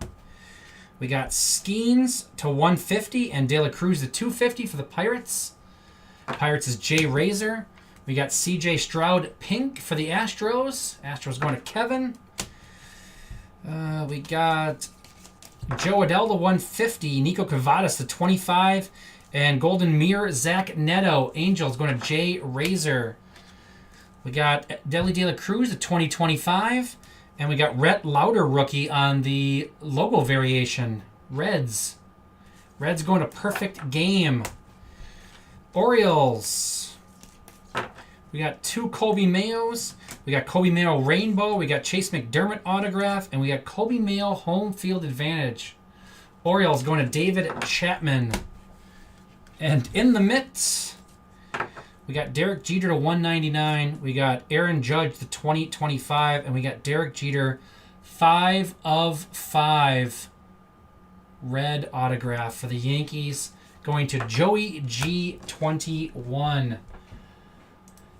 We got Skeens to 150 and De La Cruz to 250 for the Pirates. Pirates is Jay Razor. We got CJ Stroud pink for the Astros. Astros going to Kevin. We got Joe Adell to 150. Nico Cavadas to 25. And Golden Mirror Zach Neto. Angels going to Jay Razor. We got Deli De La Cruz to 2025. And we got Rhett Lauder rookie on the logo variation. Reds. Reds going to Perfect Game. Orioles. We got 2 Colby Mayos. We got Colby Mayo Rainbow. We got Chase McDermott autograph. And we got Colby Mayo Home Field Advantage. Orioles going to David Chapman. And in the mitts, we got Derek Jeter to 199. We got Aaron Judge to 2025. And we got Derek Jeter 5 of 5 red autograph for the Yankees. Going to Joey G21.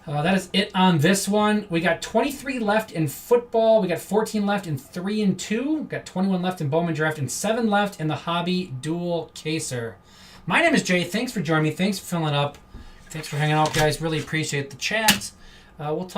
That is it on this one. We got 23 left in football. We got 14 left in 3 and 2. We got 21 left in Bowman Draft and 7 left in the Hobby Dual Caser. My name is Jay. Thanks for joining me. Thanks for filling up. Thanks for hanging out, guys. Really appreciate the chat. We'll talk.